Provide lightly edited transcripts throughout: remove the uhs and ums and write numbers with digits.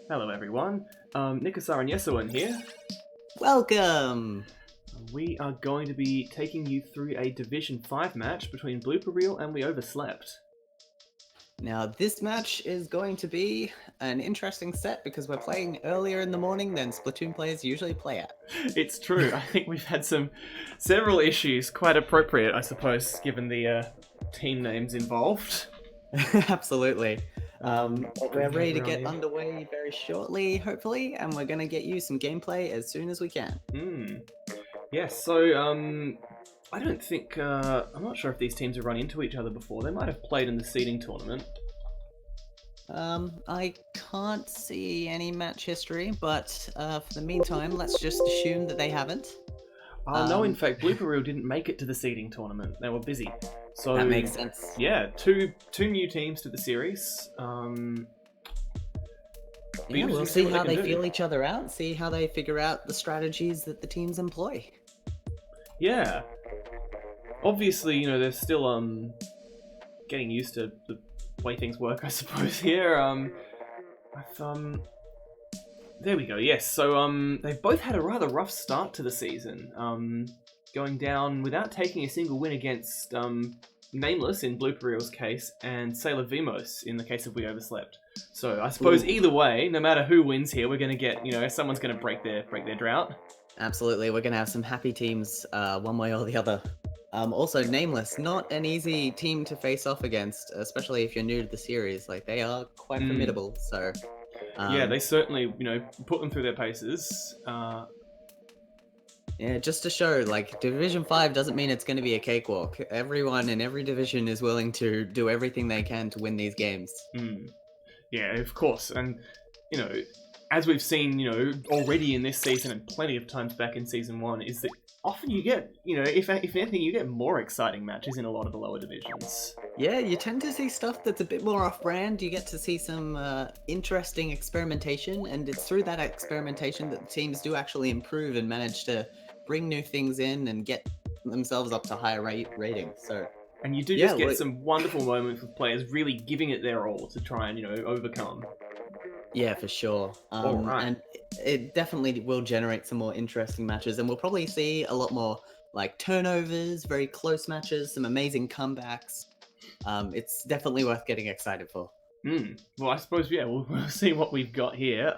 Hello everyone, Nicosar and Yessoan here. Welcome! We are going to be taking you through a Division 5 match between Blooper Reel and We Overslept. Now, this match is going to be an interesting set because we're playing earlier in the morning than Splatoon players usually play at. It's true, I think we've had several issues, quite appropriate I suppose, given the team names involved. Absolutely. We're ready to get underway very shortly, hopefully, and we're going to get you some gameplay as soon as we can. Yes, so, I don't think, I'm not sure if these teams have run into each other before. They might have played in the seeding tournament. I can't see any match history, but for the meantime, let's just assume that they haven't. No, in fact, Blooper Reel didn't make it to the seeding tournament. They were busy. So that makes sense. Yeah, two new teams to the series. Yeah, we'll see how they feel each other out, see how they figure out the strategies that the teams employ. Yeah. Obviously, you know, they're still getting used to the way things work, I suppose, here. There we go, yes. So, they've both had a rather rough start to the season. Going down without taking a single win against, Nameless in Blooper Reel's case, and Sailor Vimos in the case of We Overslept. So, I suppose either way, no matter who wins here, we're gonna get, you know, someone's gonna break their drought. Absolutely, we're gonna have some happy teams, one way or the other. Also, Nameless, not an easy team to face off against, especially if you're new to the series. Like, they are quite formidable, so... yeah, they certainly, you know, put them through their paces. Yeah, just to show, like, Division 5 doesn't mean it's going to be a cakewalk. Everyone in every division is willing to do everything they can to win these games. Yeah, of course. And, you know, as we've seen, you know, already in this season and plenty of times back in Season 1, is that often you get, you know, if anything, you get more exciting matches in a lot of the lower divisions. Yeah, you tend to see stuff that's a bit more off-brand. You get to see some interesting experimentation, and it's through that experimentation that the teams do actually improve and manage to bring new things in and get themselves up to higher ratings. So, and you do just get some wonderful moments with players really giving it their all to try and, you know, overcome. Yeah, for sure. And it definitely will generate some more interesting matches, and we'll probably see a lot more like turnovers, very close matches, some amazing comebacks. It's definitely worth getting excited for. Well, I suppose, yeah, we'll see what we've got here.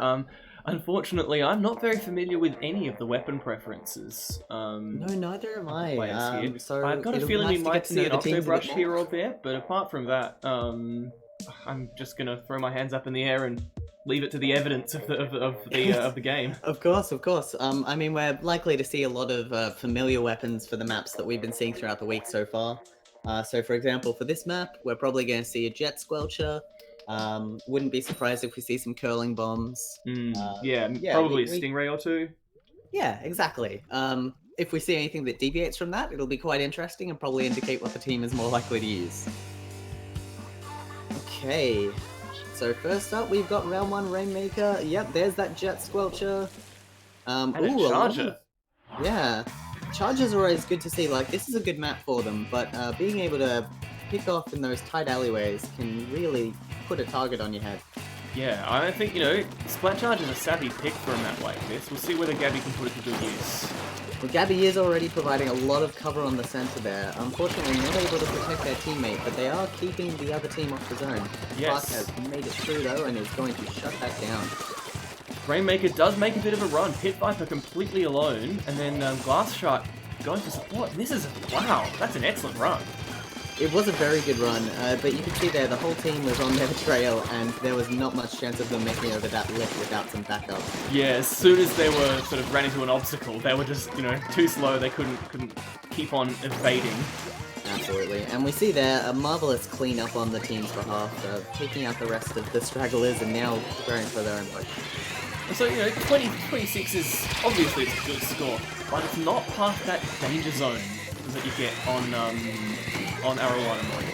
Unfortunately, I'm not very familiar with any of the weapon preferences. No, neither am I. So I've got a feeling we might see an Octobrush here or there, but apart from that, I'm just gonna throw my hands up in the air and leave it to the evidence of the game. Of course. I mean, we're likely to see a lot of familiar weapons for the maps that we've been seeing throughout the week so far. So, for example, for this map, we're probably going to see a Jet Squelcher. Wouldn't be surprised if we see some curling bombs. Yeah, probably a Stingray or two. Yeah, exactly. If we see anything that deviates from that, it'll be quite interesting and probably indicate what the team is more likely to use. Okay, so first up, we've got Round 1 Rainmaker. Yep, there's that Jet Squelcher. And a Charger. Yeah, Chargers are always good to see. Like, this is a good map for them, but being able to pick off in those tight alleyways can really put a target on your head. Yeah, I think, you know, Splat Charge is a savvy pick for a map like this. We'll see whether Gabby can put it to good use. Well, Gabby is already providing a lot of cover on the center there. Unfortunately, not able to protect their teammate, but they are keeping the other team off the zone. Yes. Clark has made it through, though, and is going to shut that down. Rainmaker does make a bit of a run. Pit Viper completely alone, and then Glass Shark going for support. This is, wow, that's an excellent run. It was a very good run, but you can see there the whole team was on their trail, and there was not much chance of them making over that lip without some backup. Yeah, as soon as they were sort of ran into an obstacle, they were just, you know, too slow. They couldn't keep on evading. Absolutely, and we see there a marvelous clean-up on the team's behalf, taking out the rest of the stragglers and now preparing for their own push. So, you know, 20-26 is obviously it's a good score, but it's not past that danger zone that you get on Arowana mode.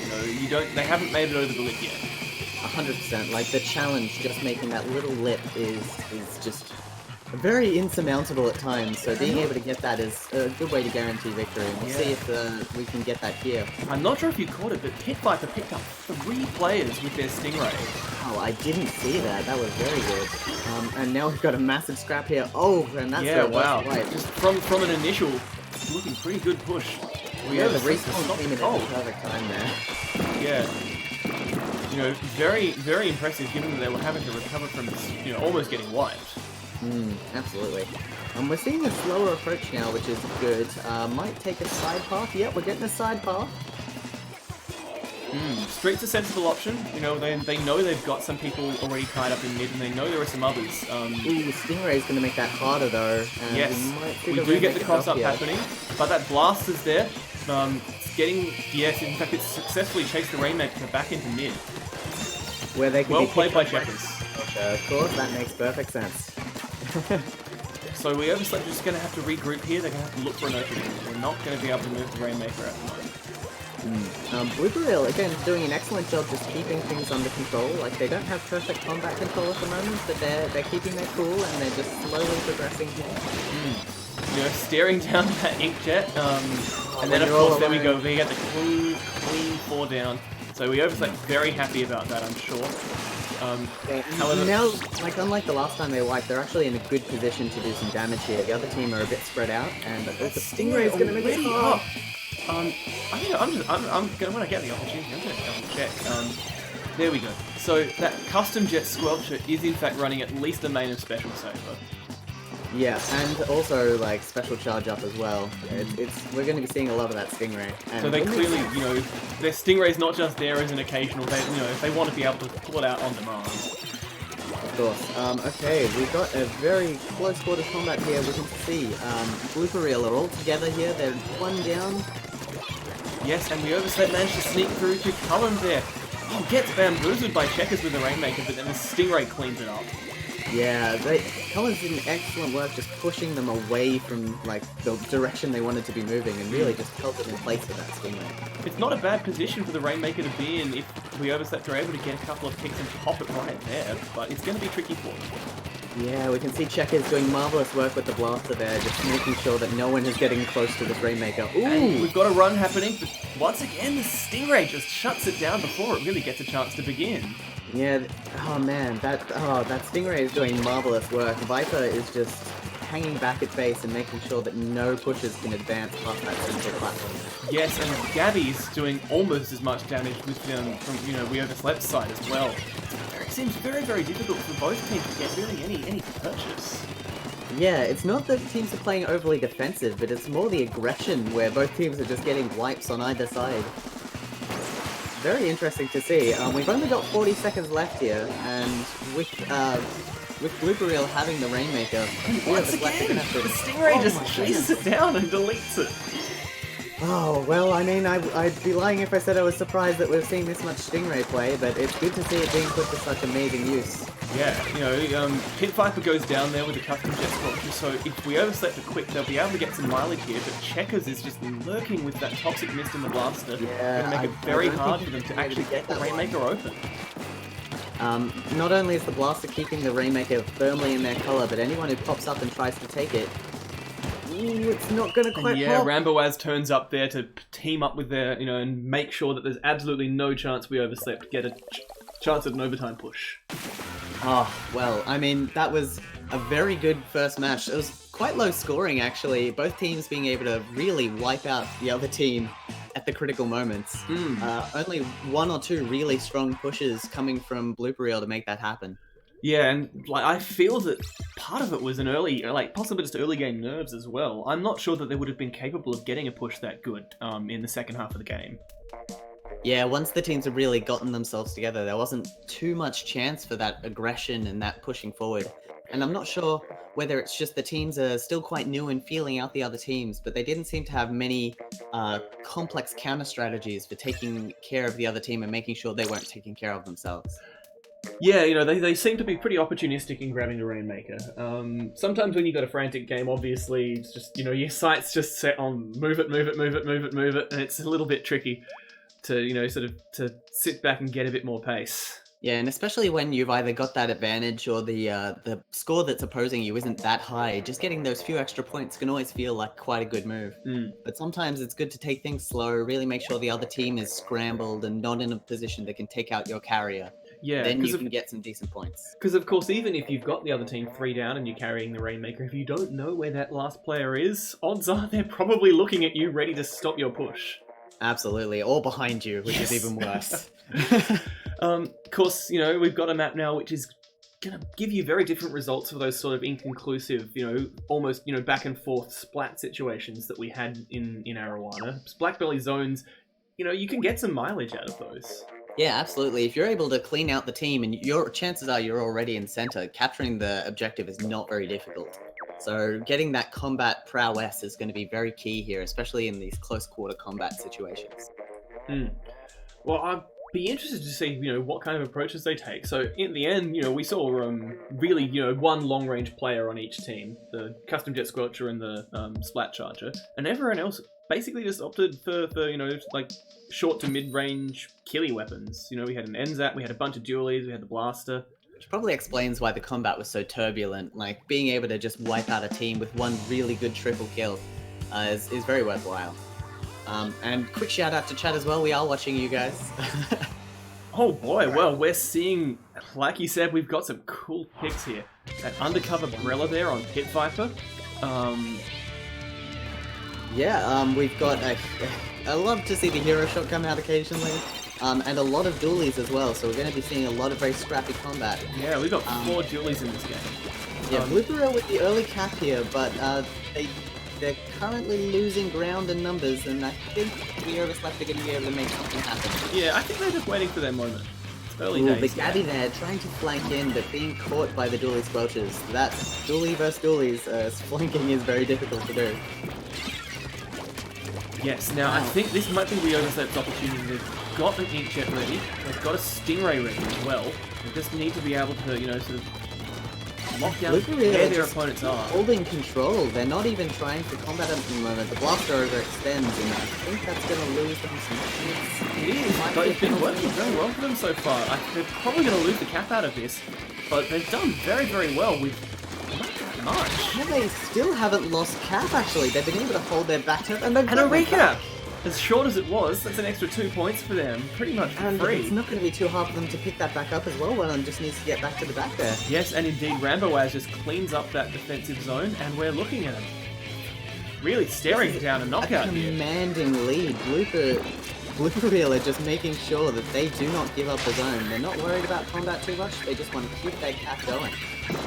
You know, they haven't made it over the lip yet. 100%. Like, the challenge, just making that little lip is just very insurmountable at times, so being able to get that is a good way to guarantee victory. We'll see if we can get that here. I'm not sure if you caught it, but Pit Viper picked up 3 players with their Stingray. Oh, I didn't see that. That was very good. And now we've got a massive scrap here. Oh, and that's wow. Right. Just from an initial, looking pretty good push. Yeah, the respawn came in at the perfect time there. Yeah. You know, very, very impressive given that they were having to recover from this, you know, almost getting wiped. Absolutely. We're seeing a slower approach now, which is good. Might take a side path. Yep, we're getting a side path. Street's a sensible option. You know, they know they've got some people already tied up in mid, and they know there are some others. Ooh, Stingray's going to make that harder, though. And yes, we do get the cross-up happening, but that blast is there. It's getting... Yes, in fact, it's successfully chased the Rainmaker back into mid. Where they can well played by Checkers. Of course, that makes perfect sense. So we Overslept are just going to have to regroup here. They're going to have to look for an opening. We're not going to be able to move the Rainmaker at the moment. Blooper, again, doing an excellent job just keeping things under control. Like, they don't have perfect combat control at the moment, but they're keeping their cool and they're just slowly progressing here. You know, staring down that inkjet, and then of course there we go. We get the clean 4 down. So we Overslept very happy about that, I'm sure. However, now, like, unlike the last time they wiped, they're actually in a good position to do some damage here. The other team are a bit spread out, and the Stingray is going to make it hard. I think I'm gonna, when I get the opportunity, I'm gonna double check. There we go. So that custom jet squelcher is in fact running at least a main of special saver. Yeah, and also like special charge up as well. We're going to be seeing a lot of that Stingray. And so they clearly, you know, their Stingray's not just there as an occasional. They, you know, if they want to be able to pull it out on demand. Of course. Okay, we've got a very close quarters combat here. We can see Blooper Reel are all together here. They're 1 down. Yes, and we Overslept managed to sneak through to Cullen there. Oh, gets bamboozled by Checkers with the Rainmaker, but then the Stingray cleans it up. Yeah, Cullen's did excellent work just pushing them away from like the direction they wanted to be moving and really just held them in place with that Stingray. It's not a bad position for the Rainmaker to be in if we Overslept are able to get a couple of picks and pop it right there, but it's going to be tricky for them. Yeah, we can see Checkers doing marvellous work with the blaster there, just making sure that no one is getting close to this Rainmaker. Ooh! And we've got a run happening, but once again the Stingray just shuts it down before it really gets a chance to begin. Yeah, oh man, that Stingray is doing marvellous work. Viper is just hanging back its base and making sure that no pushers can advance past that central platform. Yes, and Gabby's doing almost as much damage with from, you know, we Overslept side as well. It seems very, very difficult for both teams to get really any purchase. Yeah, it's not that teams are playing overly defensive, but it's more the aggression where both teams are just getting wipes on either side. Very interesting to see. We've only got 40 seconds left here, and with Blooper Reel having the Rainmaker, once again, the Stingray just chases it down and deletes it. Oh, well, I mean, I'd be lying if I said I was surprised that we're seeing this much Stingray play, but it's good to see it being put to such amazing use. Yeah, you know, Pit Viper goes down there with the custom jet squelcher, so if we Overslept it quick, they'll be able to get some mileage here, but Checkers is just lurking with that toxic mist in the blaster. Yeah, going to make it very hard for them to actually get the Rainmaker open. Not only is the blaster keeping the Rainmaker firmly in their color, but anyone who pops up and tries to take it, ooh, it's not going to quite pop. Yeah, Ramboaz turns up there to team up with their, you know, and make sure that there's absolutely no chance we Overslept get a chance at an overtime push. Oh, well, I mean, that was a very good first match. It was quite low scoring, actually. Both teams being able to really wipe out the other team at the critical moments. Only 1 or 2 really strong pushes coming from Blooper Reel to make that happen. Yeah, and like I feel that part of it was an early, like possibly just early game nerves as well. I'm not sure that they would have been capable of getting a push that good in the second half of the game. Yeah, once the teams have really gotten themselves together, there wasn't too much chance for that aggression and that pushing forward. And I'm not sure whether it's just the teams are still quite new and feeling out the other teams, but they didn't seem to have many complex counter strategies for taking care of the other team and making sure they weren't taking care of themselves. Yeah, you know, they seem to be pretty opportunistic in grabbing the Rainmaker. Sometimes when you've got a frantic game, obviously, it's just, you know, your sight's just set on move it, and it's a little bit tricky to, you know, sort of to sit back and get a bit more pace. Yeah, and especially when you've either got that advantage or the score that's opposing you isn't that high, just getting those few extra points can always feel like quite a good move. Mm. But sometimes it's good to take things slow, really make sure the other team is scrambled and not in a position that can take out your carrier. Yeah, Then you can get some decent points. because of course, even if you've got the other team 3 down and you're carrying the Rainmaker, if you don't know where that last player is, odds are they're probably looking at you, ready to stop your push. Absolutely, all behind you, which Yes. is even worse. Of course, we've got a map now which is going to give you very different results for those sort of inconclusive, almost, back and forth splat situations that we had in Arowana. Blackbelly zones, you can get some mileage out of those. Yeah, absolutely. If you're able to clean out the team, and your chances are you're already in center, capturing the objective is not very difficult. So getting that combat prowess is going to be very key here, especially in these close quarter combat situations. Well, I'd be interested to see, what kind of approaches they take. So in the end, we saw really, one long-range player on each team, the Custom Jet Squelcher and the Splat Charger, and everyone else basically just opted for like short to mid-range killy weapons. We had an NZAT, we had a bunch of dualies, we had the Blaster. Which probably explains why the combat was so turbulent. Like, being able to just wipe out a team with one really good triple kill is very worthwhile. And quick shout out to chat as well, we are watching you guys. Oh boy, well, we're seeing, like you said, we've got some cool picks here. That undercover Brella there on Pit Viper. We've got I love to see the hero shot come out occasionally, and a lot of dualies as well, so we're going to be seeing a lot of very scrappy combat. Yeah, we've got 4 dualies in this game. Yeah, Blooper with the early cap here, but they're currently losing ground and numbers, and I think the Overslept are going to be able to make something happen. Yeah, I think they're just waiting for their moment. It's early Ooh, days. the Gabby there, trying to flank in, but being caught by the dualie squelchers. That dualie versus dualies, flanking is very difficult to do. Yes, now I think this might be the Overslept's opportunity. They've got an Inkjet ready, they've got a Stingray ready as well. They just need to be able to, sort of lock down where their opponents are. Holding control, they're not even trying for combat at the moment. The Blaster overextends, and I think that's going to lose them some points. It is, but it's been working very well for them so far. They're probably going to lose the cap out of this, but they've done very, very well with not that much. Yeah, they still haven't lost cap, actually. They've been able to hold their back up, and a recap! As short as it was, that's an extra 2 points for them, pretty much for free. It's not going to be too hard for them to pick that back up as well. One just needs to get back to the back there. Yes, and indeed, Ramboaz just cleans up that defensive zone, and we're looking at him really staring down a knockout here. Commanding lead. Blooper Reel are just making sure that they do not give up the zone. They're not worried about combat too much. They just want to keep their cap going.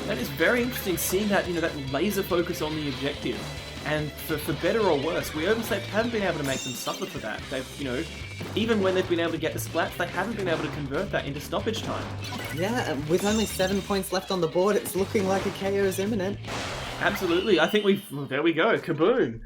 That is very interesting, seeing that that laser focus on the objective. And for better or worse, we Overslept haven't been able to make them suffer for that. They've, even when they've been able to get the splats, they haven't been able to convert that into stoppage time. Yeah, with only 7 points left on the board, it's looking like a KO is imminent. Absolutely, I think there we go, kaboom.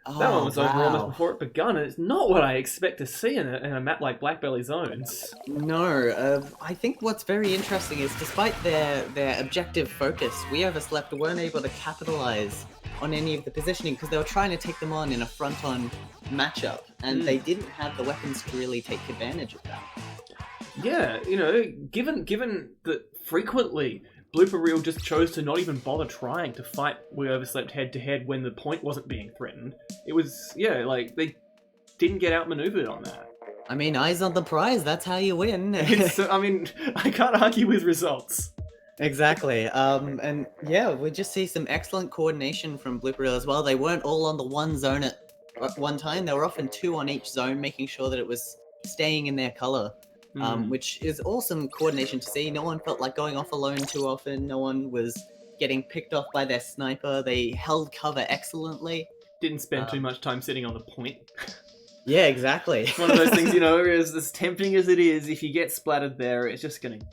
That one was over almost before it begun, and it's not what I expect to see in a map like Blackbelly Zones. No, I think what's very interesting is despite their objective focus, we Overslept weren't able to capitalize on any of the positioning because they were trying to take them on in a front-on matchup, and they didn't have the weapons to really take advantage of that. Yeah, given that frequently Blooper Reel just chose to not even bother trying to fight We Overslept head-to-head when the point wasn't being threatened. It was, they didn't get outmaneuvered on that. I mean, eyes on the prize, that's how you win. I can't argue with results. Exactly. And yeah, we just see some excellent coordination from Blooper Reel as well. They weren't all on the one zone at one time. They were often 2 on each zone, making sure that it was staying in their color, which is awesome coordination to see. No one felt like going off alone too often. No one was getting picked off by their sniper. They held cover excellently. Didn't spend too much time sitting on the point. Yeah, exactly. It's one of those things, as tempting as it is, if you get splattered there, it's just going to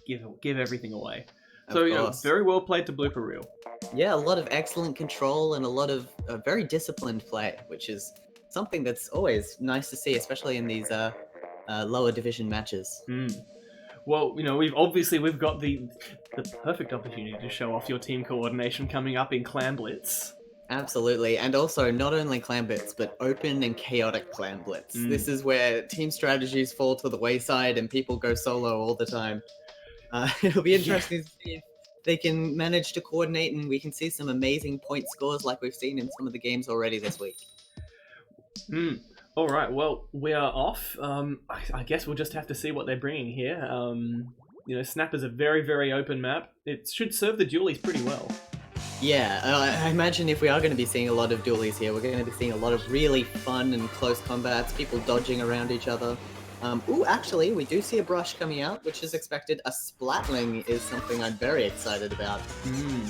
give everything away. So, very well played to Blooper Reel. Yeah, a lot of excellent control and a lot of very disciplined play, which is something that's always nice to see, especially in these lower division matches. Well, we've got the perfect opportunity to show off your team coordination coming up in Clan Blitz. Absolutely, and also not only Clan Blitz, but open and chaotic Clan Blitz. This is where team strategies fall to the wayside and people go solo all the time. It'll be interesting to see if they can manage to coordinate and we can see some amazing point scores like we've seen in some of the games already this week. All right, well, we are off. I guess we'll just have to see what they're bringing here. Snap is a very, very open map. It should serve the dualies pretty well. Yeah, I imagine if we are going to be seeing a lot of dualies here, we're going to be seeing a lot of really fun and close combats, people dodging around each other. Actually, we do see a brush coming out, which is expected. A splatling is something I'm very excited about.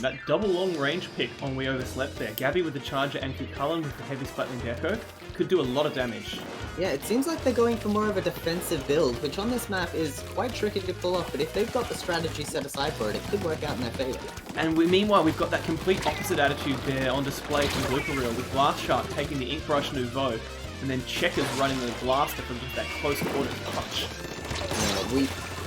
That double long range pick on We Overslept there. Gabby with the charger and Kukulkan with the heavy splatling Gecko could do a lot of damage. Yeah, it seems like they're going for more of a defensive build, which on this map is quite tricky to pull off, but if they've got the strategy set aside for it, it could work out in their favor. And meanwhile, we've got that complete opposite attitude there on display from Blooper Reel, with Blast Shark taking the Ink Brush Nouveau, and then Checkers running the Blaster from just that close quarters punch.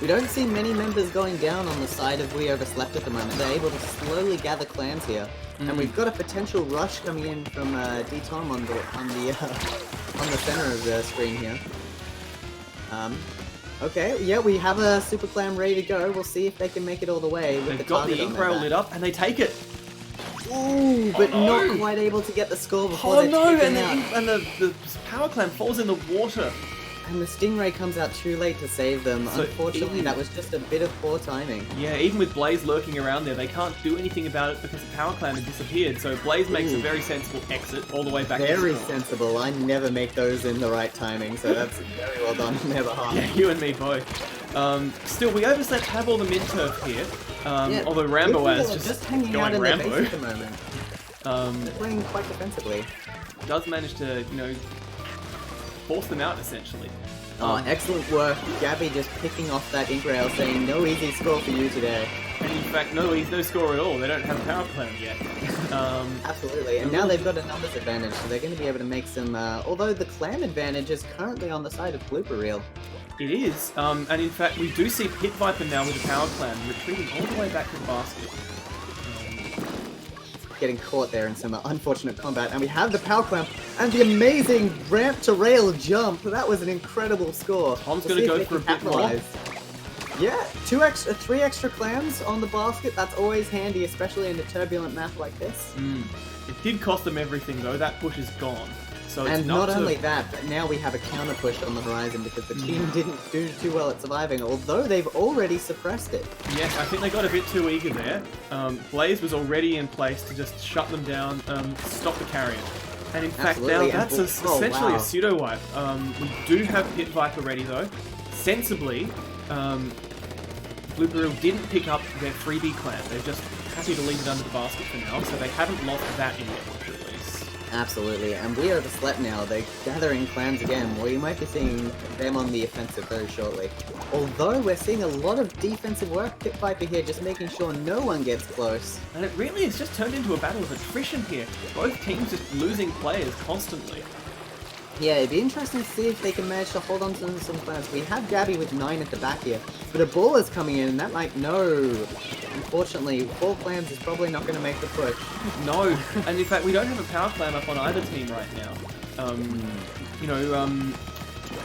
We don't see many members going down on the side of We Overslept at the moment. They're able to slowly gather clans here. And we've got a potential rush coming in from D-Tom on the center of the screen here. Okay, yeah, we have a super clan ready to go. We'll see if they can make it all the way. They've got the ink rail lit up and they take it. Ooh, but not quite able to get the score before they're taken out. And the power clan falls in the water. And the Stingray comes out too late to save them. So unfortunately, that was just a bit of poor timing. Yeah, even with Blaze lurking around there, they can't do anything about it because the power clan had disappeared. So Blaze makes a very sensible exit all the way back. Very sensible. I never make those in the right timing, so that's very well done on their behalf. Yeah, you and me both. Still, We Overslept have all the mid turf here. Although Rambo is just hanging going out in Rambo. their base at the moment. They're playing quite defensively. Does manage to, force them out, essentially. Excellent work. Gabby just picking off that ink rail, saying no easy score for you today. And in fact, no score at all. They don't have a power clan yet. Absolutely. And now they've got a numbers advantage, so they're going to be able to make some... although the clan advantage is currently on the side of Blooper Reel. It is. And in fact, we do see Pit Viper now with the power clan retreating all the way back to the basket. Getting caught there in some unfortunate combat, and we have the power clamp and the amazing ramp to rail jump. That was an incredible score. Tom's going to go for a bit more. Yeah, 3 extra clans on the basket. That's always handy, especially in a turbulent map like this. It did cost them everything though. That push is gone. So and not only that, but now we have a counter push on the horizon because the team didn't do too well at surviving, although they've already suppressed it. Yes, I think they got a bit too eager there. Blaze was already in place to just shut them down, stop the carrier. And in fact, now that's essentially a pseudo wipe. We do have Pit Viper ready though. Sensibly, Blooper Reel didn't pick up their freebie clan. They're just happy to leave it under the basket for now, so they haven't lost that in their push release. Absolutely, and We Overslept now. They're gathering clans again. We might be seeing them on the offensive very shortly. Although we're seeing a lot of defensive work. Pit Viper here just making sure no one gets close. And it really has just turned into a battle of attrition here. Both teams just losing players constantly. Yeah, it'd be interesting to see if they can manage to hold on to some clans. We have Gabby with 9 at the back here, but a baller's coming in, and that might... No! Unfortunately, 4 clans is probably not going to make the push. No, and in fact, we don't have a power clan up on either team right now.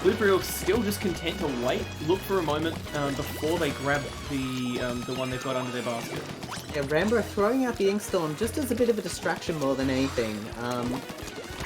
Blooper Reel still just content to wait, look for a moment before they grab the one they've got under their basket. Yeah, Rambo throwing out the Inkstorm just as a bit of a distraction more than anything.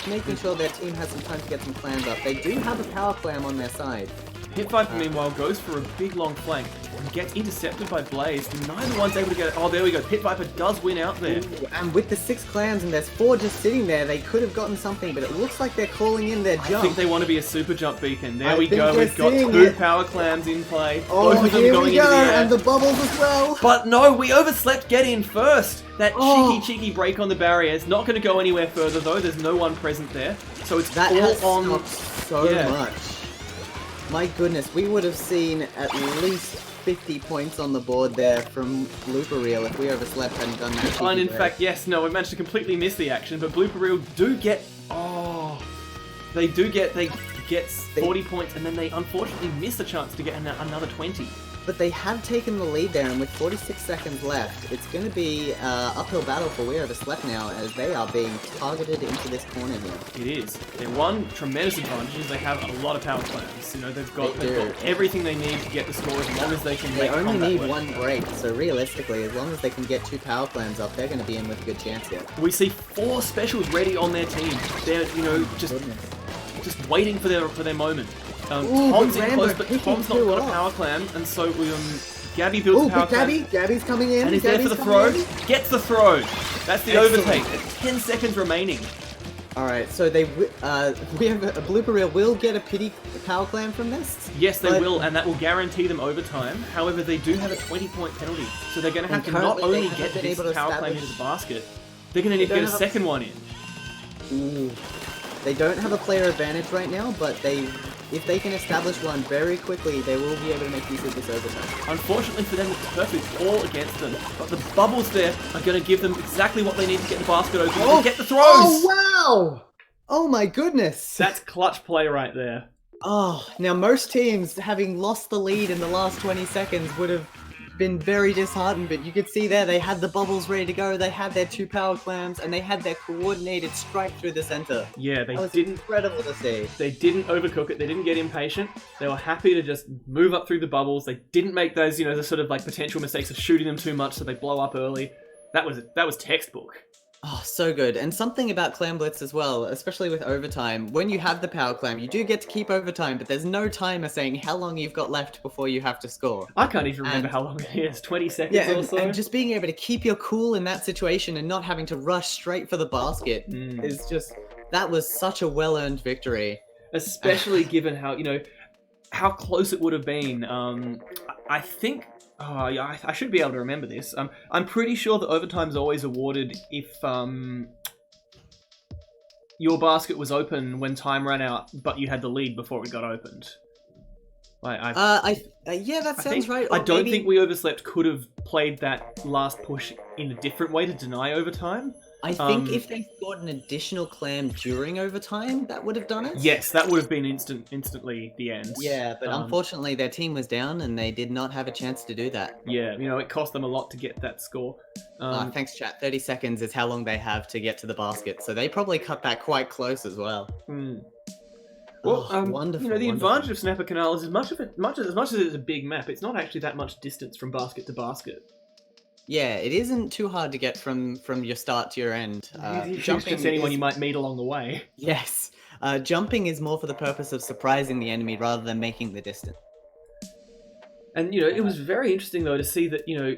Making sure their team has some time to get some clans up. They do have a power clan on their side. Pit Viper, meanwhile, goes for a big long flank and gets intercepted by Blaze. Neither one's able to get it. Oh, there we go. Pit Viper does win out there. Ooh, and with the 6 clans and there's 4 just sitting there, they could have gotten something, but it looks like they're calling in their jump. I think they want to be a super jump beacon. There we go. We've got 2 power clans in play. Oh, both of them going into the air. And the bubbles as well. But no, We Overslept get in first. That cheeky break on the barrier is not going to go anywhere further, though. There's no one present there. So it's that all has on stopped so much. My goodness, we would have seen at least 50 points on the board there from Blooper Reel if We Overslept hadn't done that. And in fact, yes, no, we managed to completely miss the action, but Blooper Reel do get... They get 40 points, and then they unfortunately miss a chance to get another 20. But they have taken the lead there, and with 46 seconds left, it's going to be uphill battle for We Overslept now, as they are being targeted into this corner here. It is. Their one tremendous advantage is they have a lot of power clams. You know, they've got everything they need to get the score as long as they can They make only combat need work. one break, so realistically, as long as they can get 2 power clams up, they're going to be in with a good chance here. We see 4 specials ready on their team. They're, you know, just waiting for their moment. Tom's in close, but Tom's not got a power clam, and so Gabby builds a power clam. Gabby's coming in. And he's there for the throw. Gets the throw. That's the overtake. 10 seconds remaining. Alright, so we have a blooper reel will get a pity power clam from this? Yes, they will, and that will guarantee them overtime. However, they do have a 20-point penalty, so they're going to have to not only get this power clam into the basket, they're going to need to get a second one in. Ooh. They don't have a player advantage right now, but if they can establish one very quickly, they will be able to make use of this overtime. Unfortunately for them, the turf is all against them, but the bubbles there are going to give them exactly what they need to get the basket open and get the throws! Oh, wow! Oh my goodness! That's clutch play right there. Oh, now most teams, having lost the lead in the last 20 seconds, would have been very disheartened, but you could see there they had the bubbles ready to go, they had their 2 power clams, and they had their coordinated strike through the center. Yeah, they didn't. Incredible to see. They didn't overcook it, they didn't get impatient, they were happy to just move up through the bubbles, they didn't make those, you know, the sort of like potential mistakes of shooting them too much so they blow up early. That was textbook. Oh, so good. And something about Clam Blitz as well, especially with overtime. When you have the power clam, you do get to keep overtime, but there's no timer saying how long you've got left before you have to score. I can't even remember how long it is, 20 seconds or so? And just being able to keep your cool in that situation and not having to rush straight for the basket is just... That was such a well-earned victory. Especially given how, you know, how close it would have been. I think... Oh, yeah, I should be able to remember this. I'm pretty sure that overtime's always awarded if your basket was open when time ran out, but you had the lead before it got opened. Yeah, that sounds right. I don't think We Overslept could have played that last push in a different way to deny overtime. I think if they scored an additional clam during overtime, that would have done it. Yes, that would have been instantly the end. Yeah, but unfortunately their team was down and they did not have a chance to do that. Yeah, you know, it cost them a lot to get that score. Thanks, chat. 30 seconds is how long they have to get to the basket, so they probably cut that quite close as well. Well, wonderful, you know, the advantage of Snapper Canal is as much as it's a big map, it's not actually that much distance from basket to basket. Yeah, it isn't too hard to get from your start to your end. Jumping just anyone you might meet along the way. Yes. Jumping is more for the purpose of surprising the enemy rather than making the distance. And, you know, it was very interesting, though, to see that, you know,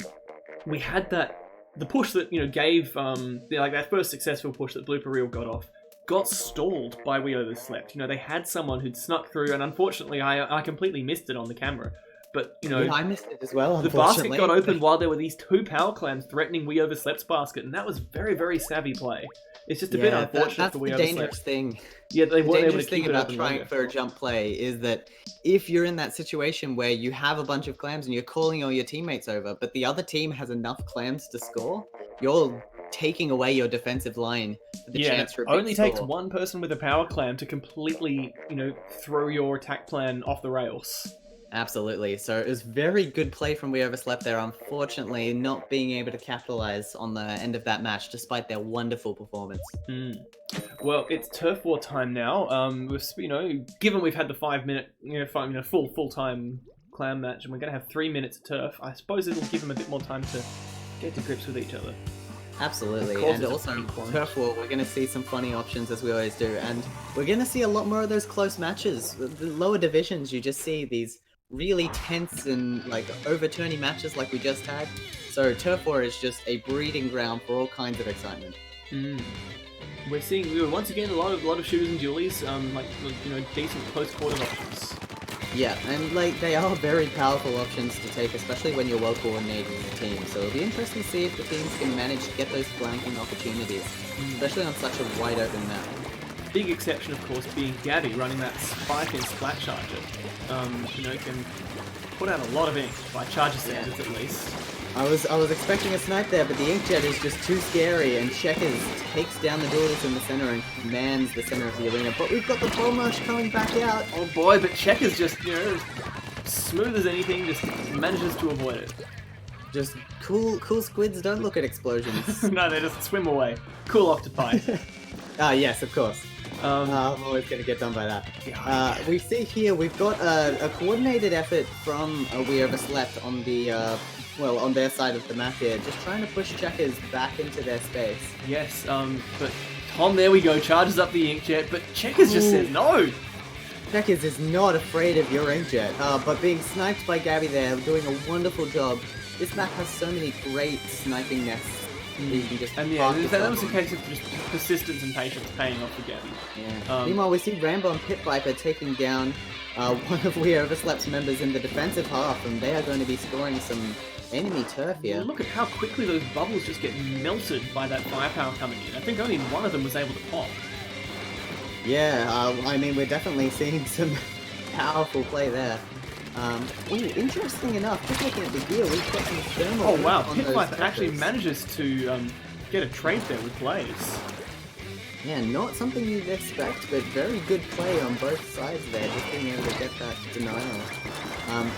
we had the push that, you know, gave, like that first successful push that Blooper Reel got off, got stalled by We Overslept. You know, they had someone who'd snuck through, and unfortunately, I completely missed it on the camera. But, you know, yeah, I missed it as well, the basket got open while there were these 2 power clams threatening We Overslept's basket, and that was very, very savvy play. It's just a bit unfortunate for We Overslept. That's the dangerous thing. Yeah, they weren't able to thing keep it about open trying longer. for a jump play is that if you're in that situation where you have a bunch of clams and you're calling all your teammates over, but the other team has enough clams to score, you're taking away your defensive line for the chance for a big only score. takes one person with a power clam to completely, you know, throw your attack plan off the rails. Absolutely. So it was very good play from We Overslept there, unfortunately not being able to capitalize on the end of that match despite their wonderful performance. Well, it's turf war time now. You know, given we've had the 5 minute, full time clam match, and we're going to have 3 minutes of turf, I suppose it'll give them a bit more time to get to grips with each other. Absolutely, and also turf war, we're going to see some funny options as we always do, and we're going to see a lot more of those close matches. The lower divisions, you just see these really tense and like overturning matches like we just had. So turf war is just a breeding ground for all kinds of excitement. We're seeing once again a lot of shooters and dualies, decent close quarters options. Yeah, and like they are very powerful options to take, especially when you're well coordinated as a team. So it'll be interesting to see if the teams can manage to get those flanking opportunities, especially on such a wide open map. Big exception, of course, being Gabby running that spike and splat charger. Can put out a lot of ink by charger standards at least. I was expecting a snipe there, but the inkjet is just too scary, and Checkers takes down the duelist in the center and commands the center of the arena. But we've got the bomb rush coming back out. Oh boy, but Checkers just, smooth as anything, just manages to avoid it. Just cool squids don't look at explosions. No, they just swim away. Cool octopi. Yes, of course. I'm always going to get done by that. We see here we've got a coordinated effort from We Overslept on the on their side of the map here, just trying to push Checkers back into their space. Yes, but Tom, there we go, charges up the inkjet, but Checkers just says no. Checkers is not afraid of your inkjet, but being sniped by Gabby there, doing a wonderful job. This map has so many great sniping nests. You can just and yeah, that was a case of just persistence and patience paying off for Gabby. Yeah. Meanwhile, we see Rambo and Pit Viper taking down one of We Overslept's members in the defensive half, and they are going to be scoring some enemy turf here. Look at how quickly those bubbles just get melted by that firepower coming in. I think only one of them was able to pop. Yeah, I mean, we're definitely seeing some powerful play there. Interesting enough, just looking at the gear, we've got some thermal. Oh wow, Pit Viper actually manages to get a trade there with Blaze. Yeah, not something you'd expect, but very good play on both sides there, just being able to get that denial.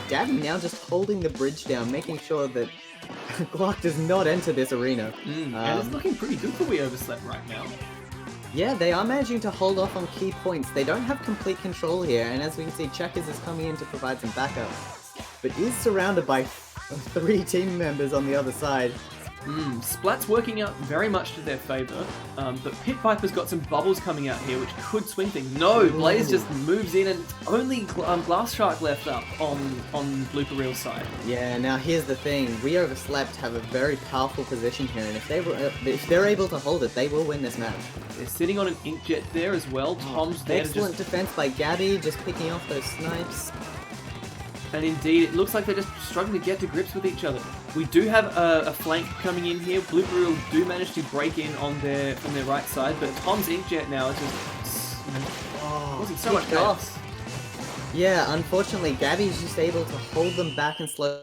Gabby now just holding the bridge down, making sure that Glock does not enter this arena. And it's looking pretty good for We Overslept right now. Yeah, they are managing to hold off on key points. They don't have complete control here, and as we can see, Checkers is coming in to provide some backup, but is surrounded by 3 team members on the other side. Splat's working out very much to their favour, but Pit Viper's got some bubbles coming out here which could swing things. No, Blaze just moves in and only Glass Shark left up on Blooper Reel's side. Yeah, now here's the thing. We Overslept have a very powerful position here, and if they're able to hold it, they will win this match. They're sitting on an inkjet there as well. Tom's there. Excellent defense by Gabby, just picking off those snipes. And indeed, it looks like they're just struggling to get to grips with each other. We do have a flank coming in here. Blooper Reel do manage to break in on from their right side, but Tom's inkjet now is just causing so much chaos. Yeah, unfortunately, Gabby's just able to hold them back and slow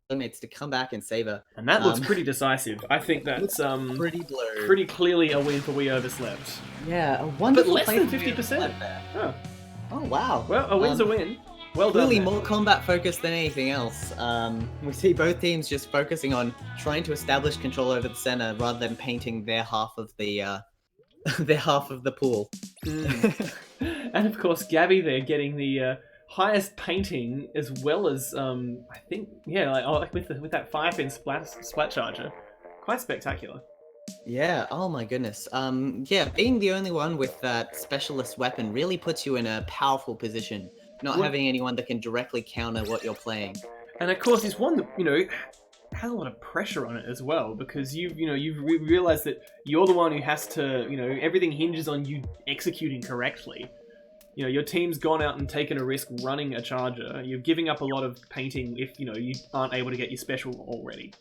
teammates to come back and save her. And that looks pretty decisive. I think that's pretty clearly a win for We Overslept. Yeah, a wonderful but less play than from 50%. Oh wow. Well, a win's a win. Well done. Really more combat focused than anything else. We see both teams just focusing on trying to establish control over the center rather than painting their half of the pool. And of course, Gabby there getting the highest painting as well as I think like with that 5-pin splat charger, quite spectacular. Yeah, oh my goodness. Yeah, being the only one with that specialist weapon really puts you in a powerful position. Not having anyone that can directly counter what you're playing. And of course, it's one that, has a lot of pressure on it as well, because you've realized that you're the one who has to, everything hinges on you executing correctly. Your team's gone out and taken a risk running a charger. You're giving up a lot of painting if, you aren't able to get your special already.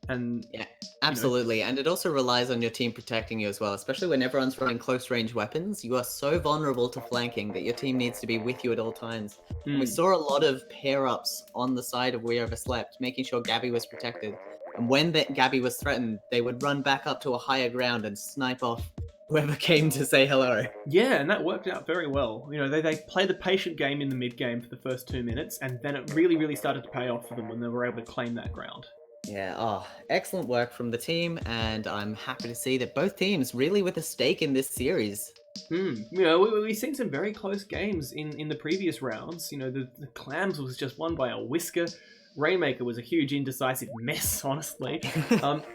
And yeah, absolutely. And it also relies on your team protecting you as well, especially when everyone's running close range weapons. You are so vulnerable to flanking that your team needs to be with you at all times. We saw a lot of pair ups on the side of We Overslept, making sure Gabby was protected. And when Gabby was threatened, they would run back up to a higher ground and snipe off whoever came to say hello. Yeah, and that worked out very well. They played the patient game in the mid game for the first 2 minutes, and then it really, really started to pay off for them when they were able to claim that ground. Yeah, excellent work from the team, and I'm happy to see that both teams really with a stake in this series. We've seen some very close games in the previous rounds. The Clams was just won by a whisker. Rainmaker was a huge indecisive mess, honestly.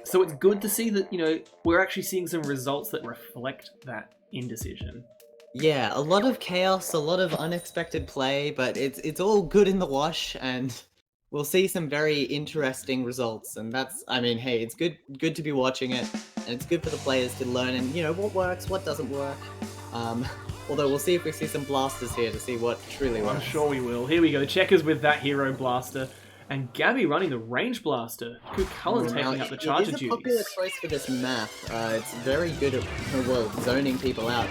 So it's good to see that, we're actually seeing some results that reflect that indecision. Yeah, a lot of chaos, a lot of unexpected play, but it's all good in the wash, and we'll see some very interesting results, and hey, it's good to be watching it, and it's good for the players to learn and what works, what doesn't work. Although we'll see if we see some blasters here to see what truly works. I'm sure we will. Here we go, Checkers with that hero blaster, and Gabby running the range blaster. Good Cullen taking up the charger duties. It is a popular choice for this map. It's very good at zoning people out.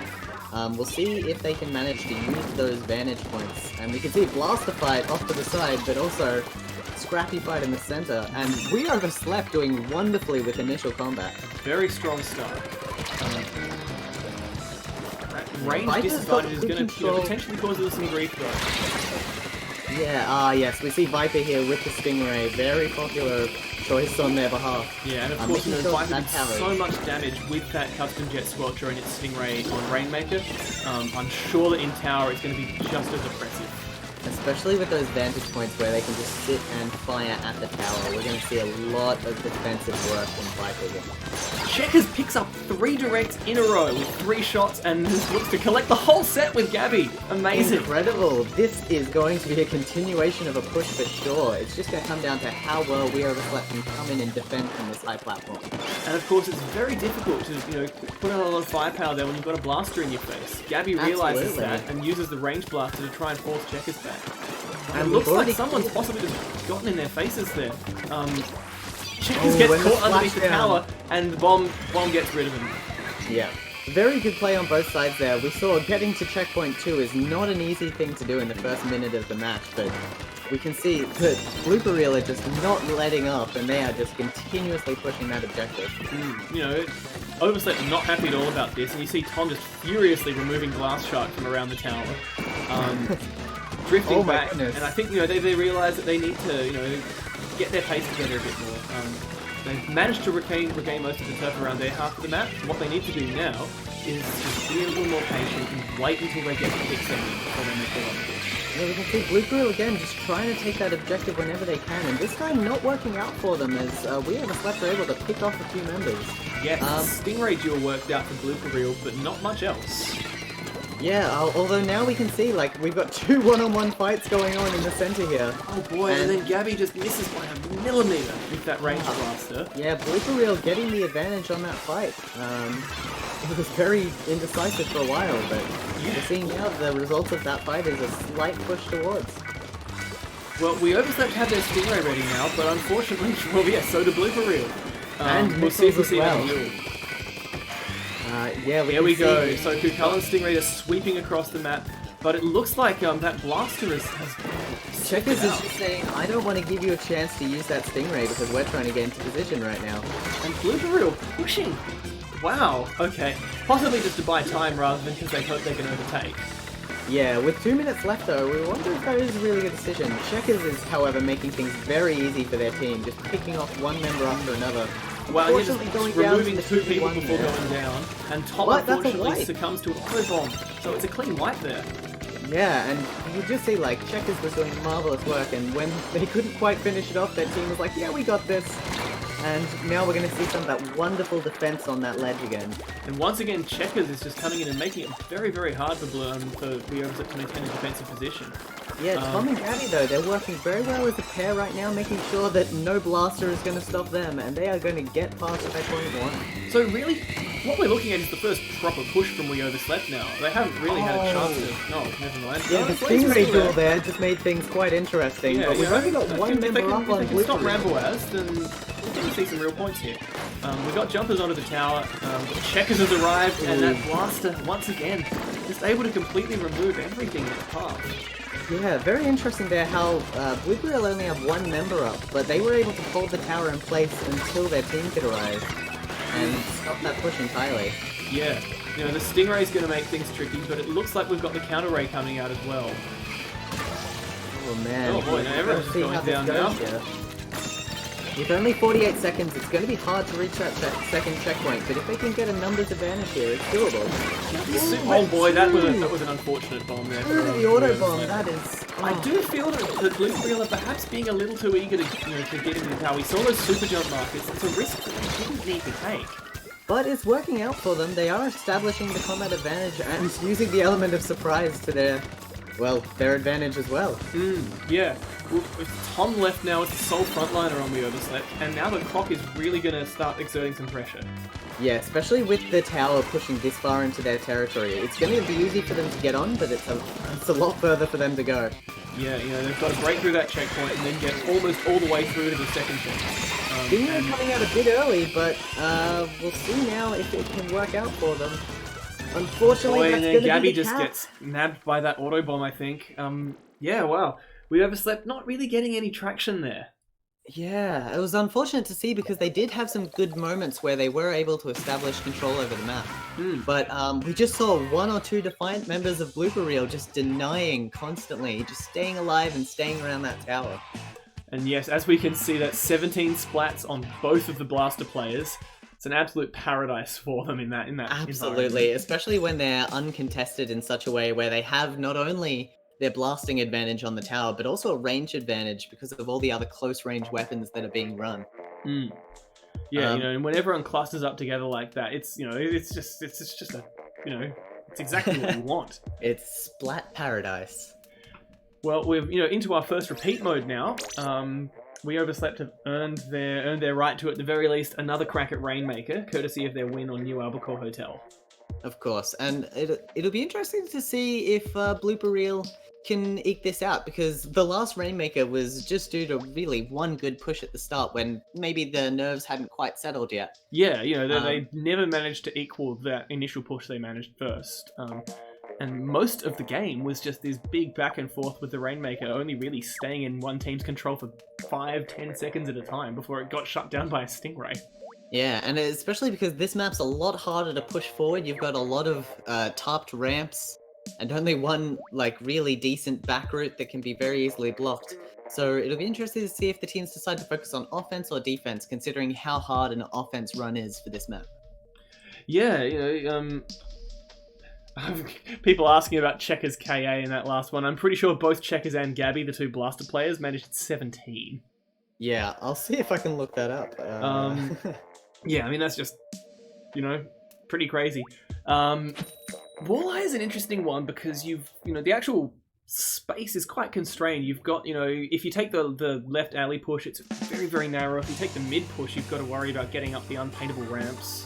We'll see if they can manage to use those vantage points. And we can see Blaster fight off to the side, but also scrappy fight in the center. And We Overslept doing wonderfully with initial combat. Very strong start. Range disadvantage is going to potentially cause us some grief though. Yeah, yes, we see Viper here with the Stingray. Very popular choice on their behalf. Yeah, and of course, making you know, sure Viper that did tower so much damage with that custom Jet Squelcher and its Stingray on Rainmaker. I'm sure that in tower it's going to be just as oppressive. Especially with those vantage points where they can just sit and fire at the tower. We're going to see a lot of defensive work from Viper here. Checkers picks up 3 directs in a row with 3 shots and looks to collect the whole set with Gabby. Amazing. Incredible. This is going to be a continuation of a push for sure. It's just going to come down to how well we Overslept can come in and defend from this high platform. And of course, it's very difficult to, you know, put on a lot of firepower there when you've got a blaster in your face. Gabby realizes that and uses the range blaster to try and force Checkers back. And it looks like someone's possibly just gotten in their faces there. Checkers gets caught underneath the tower, and the bomb gets rid of him. Yeah. Very good play on both sides there. We saw getting to checkpoint 2 is not an easy thing to do in the first minute of the match, but we can see that Blooper Reel are just not letting up, and they are just continuously pushing that objective. You know, Overslept not happy at all about this, and you see Tom just furiously removing Glass Shark from around the tower. Drifting back, and I think, you know, they realise that they need to, you know, get their pace together a bit more. They've managed to regain most of the turf around their half of the map. What they need to do now is just be a little more patient and wait until they get to pick 7 before they make their run. Yeah, we can see Blooper again just trying to take that objective whenever they can, and this time not working out for them as we Overslept are able to pick off a few members. Yes, Stingray duel worked out for Blooper Reel, but not much else. Yeah, although now we can see, like, we've got 2 one-on-one fights going on in the center here. Oh boy, and then Gabby just misses by a millimeter with that range blaster. Yeah, Blooper Reel getting the advantage on that fight. It was very indecisive for a while, but we're seeing now the result of that fight is a slight push towards. Well, we Overslept have their Stingray ready now, but unfortunately, well, yeah, so do Blooper Reel. And we'll see if we see well. that duel. Yeah, here we go. So Kukala and Stingray are sweeping across the map, but it looks like that blaster has Checkers is just saying, I don't want to give you a chance to use that Stingray because we're trying to get into position right now. And Blooper Reel pushing. Wow. Okay. Possibly just to buy time rather than because they hope they can overtake. Yeah, with 2 minutes left though, we wonder if that is a really good decision. Checkers is, however, making things very easy for their team, just picking off one member after another. Well, you're just removing 2 people before going down, and Tom unfortunately succumbs to an auto bomb, so it's a clean wipe there. Yeah, and you just see, like, Checkers was doing marvelous work, and when they couldn't quite finish it off, their team was like, yeah, we got this. And now we're going to see some of that wonderful defense on that ledge again. And once again, Checkers is just coming in and making it very, very hard for the Overslept to maintain a defensive position. Yeah, Tom and Gabby, though, they're working very well as a pair right now, making sure that no blaster is going to stop them, and they are going to get past checkpoint 1. So really, what we're looking at is the first proper push from We Overslept now. They haven't really had a chance to... No, never mind. Yeah, the Stingray duel there just made things quite interesting, but we've only got one member up on Blooper. If they can stop Ramboaz, then we're going to see some real points here. We've got jumpers onto the tower, Checkers has arrived, and that blaster, once again, just able to completely remove everything in its path. Yeah, very interesting there how Blooper Reel only have one member up, but they were able to hold the tower in place until their team could arrive and stop that push entirely. Yeah, you know, the Stingray is going to make things tricky, but it looks like we've got the counter ray coming out as well. Oh man, oh boy, now everyone's going down now. Here. With only 48 seconds, it's going to be hard to reach that second checkpoint, but if they can get a numbers advantage here, it's doable. Oh boy, that was an unfortunate bomb there. The auto bomb, that is... Oh. I do feel that Blooper Reel are perhaps being a little too eager to, to get into the tower. We saw those super jump markets. It's a risk that they didn't need to take. But it's working out for them. They are establishing the combat advantage and using the element of surprise to their advantage as well. Yeah. With Tom left now as the sole frontliner on We Overslept, and now the clock is really going to start exerting some pressure. Yeah, especially with the tower pushing this far into their territory. It's going to be easy for them to get on, but it's a lot further for them to go. Yeah, you know, they've got to break through that checkpoint and then get almost all the way through to the second checkpoint. Stingray coming out a bit early, but we'll see now if it can work out for them. Unfortunately, that's going to Gabby be the just cap. gets nabbed by that auto bomb, I think. Yeah, wow. We Overslept, not really getting any traction there. Yeah, it was unfortunate to see because they did have some good moments where they were able to establish control over the map. Hmm. But we just saw one or two defiant members of Blooper Reel just denying constantly, just staying alive and staying around that tower. And yes, as we can see, that 17 splats on both of the blaster players. It's an absolute paradise for them in that Absolutely, especially when they're uncontested in such a way where they have not only their blasting advantage on the tower, but also a range advantage because of all the other close range weapons that are being run. Mm. Yeah, Um, and when everyone clusters up together like that, it's just a, it's exactly what we want. It's splat paradise. Well, we've into our first repeat mode now. We Overslept have earned their right to, at the very least, another crack at Rainmaker, courtesy of their win on New Albacore Hotel. Of course, and it'll be interesting to see if Blooper Reel can eke this out, because the last Rainmaker was just due to really one good push at the start when maybe the nerves hadn't quite settled yet. Yeah, they never managed to equal that initial push they managed first. And most of the game was just this big back and forth with the Rainmaker, only really staying in one team's control for 5-10 seconds at a time before it got shut down by a Stingray. Yeah, and especially because this map's a lot harder to push forward. You've got a lot of tarped ramps and only one really decent back route that can be very easily blocked. So it'll be interesting to see if the teams decide to focus on offense or defense, considering how hard an offense run is for this map. Yeah, people asking about Checkers KA in that last one. I'm pretty sure both Checkers and Gabby, the two blaster players, managed 17. Yeah, I'll see if I can look that up. Yeah, I mean, that's just, pretty crazy. Walleye is an interesting one because the actual space is quite constrained. You've got, if you take the left alley push, it's very, very narrow. If you take the mid push, you've got to worry about getting up the unpaintable ramps.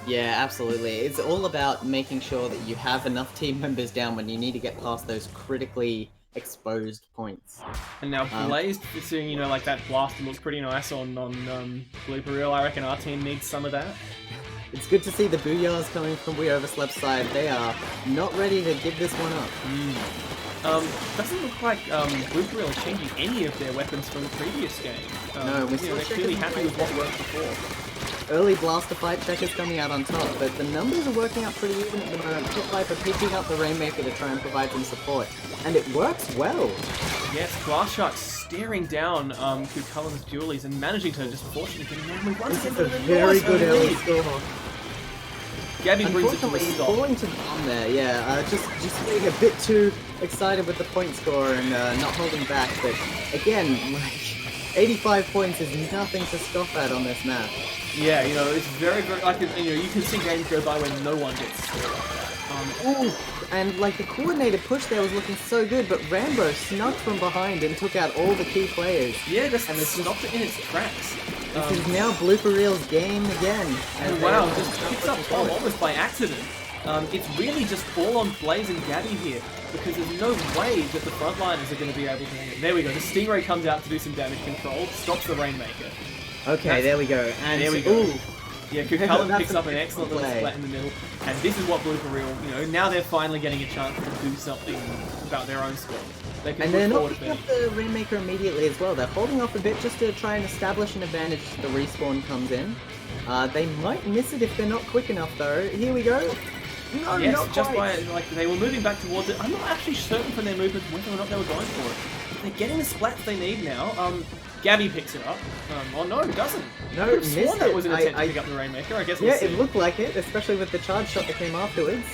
Yeah, absolutely. It's all about making sure that you have enough team members down when you need to get past those critically exposed points. And now Blazed, seeing, that blaster looks pretty nice on Blooper Reel. I reckon our team needs some of that. It's good to see the Booyahs coming from We Overslept side. They are not ready to give this one up. Doesn't look like Blooper Reel are changing any of their weapons from the previous game. No, they're clearly happy with what worked before. Early blaster fight, Checkers coming out on top, but the numbers are working out pretty even at the moment. Pit Viper picking up the Rainmaker to try and provide some support, and it works well. Yes, Glass Shark staring down through Cullen's Dualies and managing to just fortunately get down with once again. This is a very good early score. Gabby brings it to a stop. Falling to the bomb there, yeah. Just getting a bit too excited with the point score and not holding back, but again, 85 points is nothing to scoff at on this map. Yeah, it's very, very, you can see games go by when no one gets scored. Ooh, and the coordinated push there was looking so good, but Rambo snuck from behind and took out all the key players. Yeah, just stopped it in its tracks. This is now Blooper Reel's game again. And wow, just picks up bomb almost by accident. It's really just all on Blaze and Gabby here, because there's no way that the frontliners are going to be able to hang it. There we go, the Stingray comes out to do some damage control, stops the Rainmaker. Okay, there we go. And there we go. Ooh. Yeah, Cullen picks up an excellent little splat in the middle, and this is what Blooper Reel, now they're finally getting a chance to do something about their own squad. And they're not picking up the Rainmaker immediately as well. They're holding off a bit just to try and establish an advantage as the respawn comes in. They might miss it if they're not quick enough though. Here we go. No, yes, not just quite. by, they were moving back towards it. I'm not actually certain from their movements whether or not they were going for it. They're getting the splats they need now. Gabby picks it up. Oh no, it doesn't. No, I sworn that was an attempt to pick up the Rainmaker. I guess we'll see. It looked like it, especially with the charge shot that came afterwards.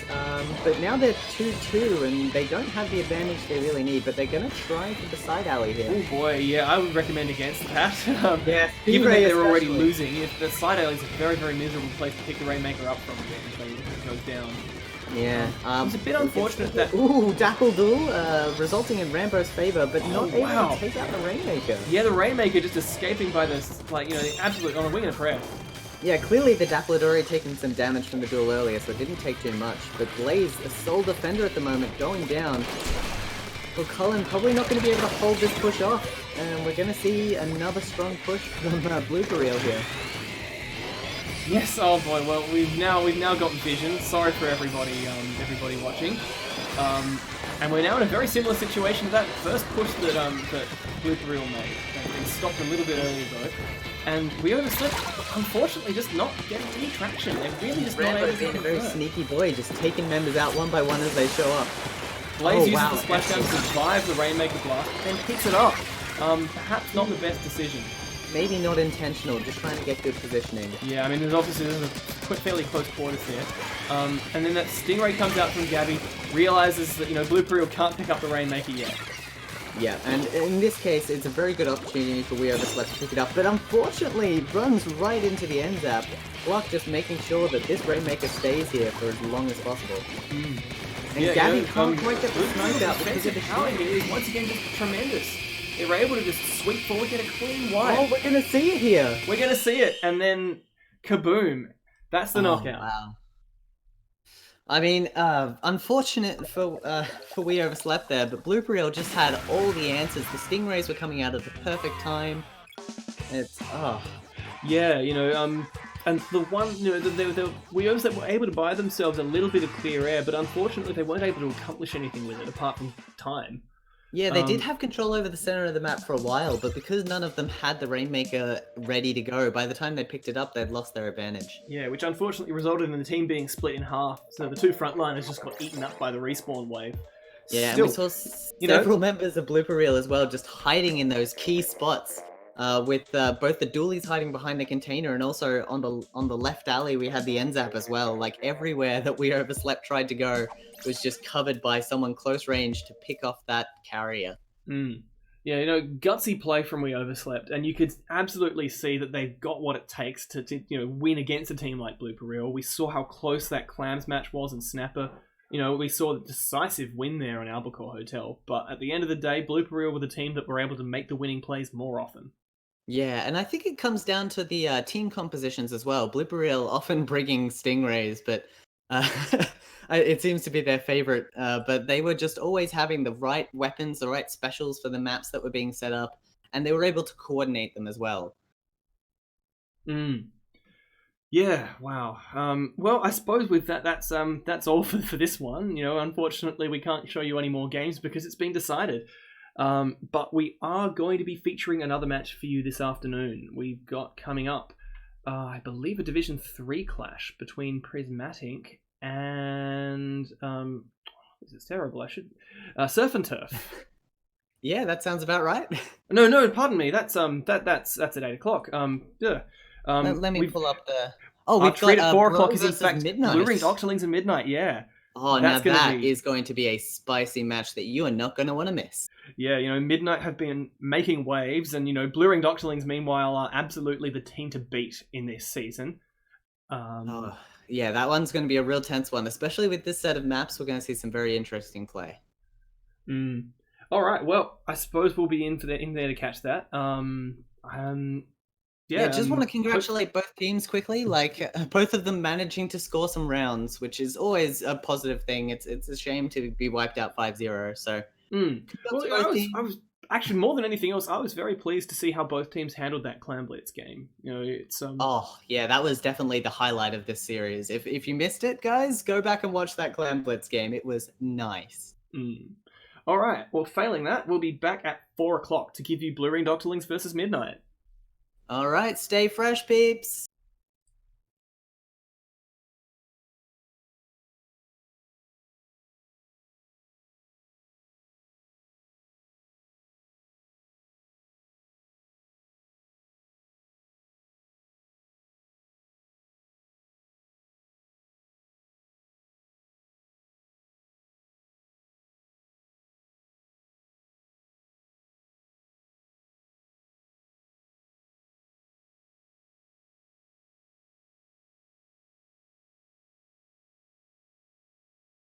But now they're 2-2, and they don't have the advantage they really need, but they're going to try for the side alley here. Oh boy, yeah, I would recommend against that. Yeah, given that they're already losing, if the side alley is a very, very miserable place to pick the Rainmaker up from again if it goes down. Yeah, it's a bit unfortunate that... Ooh, Dapple Duel, resulting in Rambo's favor, but not able to take out the Rainmaker. Yeah, the Rainmaker just escaping by this, the absolute, on a wing and a prayer. Yeah, clearly the Dapple had already taken some damage from the duel earlier, so it didn't take too much. But Blaze, a sole defender at the moment, going down. Well, Cullen probably not going to be able to hold this push off, and we're going to see another strong push from Blooper Reel here. Yes, oh boy, well we've now got vision. Sorry for everybody watching. And we're now in a very similar situation to that first push that Blooper Reel made. stopped a little bit earlier though. And we Overslept, unfortunately, just not getting any traction. They're really just not able Rambo to being a very convert. sneaky boy, just taking members out one by one as they show up. Blaze uses wow, the splashdown to survive the Rainmaker blast, then picks it up. Perhaps not the best decision. Maybe not intentional, just trying to get good positioning. Yeah, I mean, there's obviously a fairly close quarters there. And then that Stingray comes out from Gabby, realizes that, Blooper Reel can't pick up the Rainmaker yet. Yeah, and in this case, it's a very good opportunity for We Overslept to pick it up, but unfortunately, it runs right into the end zap. Block just making sure that this Rainmaker stays here for as long as possible. And Gabby can't quite get the snipe out because of the power here is once again just tremendous. They were able to just sweep forward, get a clean wipe. Oh, we're gonna see it here. We're gonna see it, and then kaboom! That's the knockout. Wow. I mean, unfortunate for We Overslept there, but Blooper Reel just had all the answers. The Stingrays were coming out at the perfect time. It's Yeah, and the one, We Overslept were able to buy themselves a little bit of clear air, but unfortunately they weren't able to accomplish anything with it apart from time. Yeah, they did have control over the center of the map for a while, but because none of them had the Rainmaker ready to go, by the time they picked it up, they'd lost their advantage. Yeah, which unfortunately resulted in the team being split in half, so the two frontliners just got eaten up by the respawn wave. Yeah, Still, and we saw several members of Blooper Reel as well, just hiding in those key spots, with both the dualies hiding behind the container, and also on the left alley we had the NZAP as well. Like everywhere that We Overslept tried to go was just covered by someone close range to pick off that carrier. Yeah, gutsy play from We Overslept, and you could absolutely see that they've got what it takes to win against a team like Blooper Reel. We saw how close that Clams match was in Snapper. We saw the decisive win there in Albacore Hotel, but at the end of the day, Blooper Reel were the team that were able to make the winning plays more often. Yeah, and I think it comes down to the team compositions as well. Blooper Reel often bringing Stingrays, but it seems to be their favorite. But they were just always having the right weapons, the right specials for the maps that were being set up, and they were able to coordinate them as well. Yeah, wow. Well, I suppose with that's all for this one. Unfortunately, we can't show you any more games because it's been decided. But we are going to be featuring another match for you this afternoon. We've got coming up, I believe, a Division 3 clash between Prismatic and this is terrible. I should Surf and Turf. Yeah, that sounds about right. No, pardon me. That's at 8 o'clock. Yeah. Let me pull up the. We've got at 4 o'clock is in fact Midnight. Blue Ring Doctorlings and Midnight. Yeah. Oh, now that is going to be a spicy match that you are not going to want to miss. Yeah, Midnight have been making waves, and Blue Ring Doctorlings, meanwhile, are absolutely the team to beat in this season. Yeah, that one's going to be a real tense one, especially with this set of maps. We're going to see some very interesting play. All right, well, I suppose we'll be in there to catch that. Yeah, just want to congratulate both teams quickly. Like both of them managing to score some rounds, which is always a positive thing. It's a shame to be wiped out 5-0. So, well, I was actually, more than anything else, I was very pleased to see how both teams handled that Clan Blitz game. It's Oh yeah, that was definitely the highlight of this series. If you missed it, guys, go back and watch that Clan Blitz game. It was nice. All right. Well, failing that, we'll be back at 4 o'clock to give you Blue Ring Doctorlings versus Midnight. All right, stay fresh, peeps.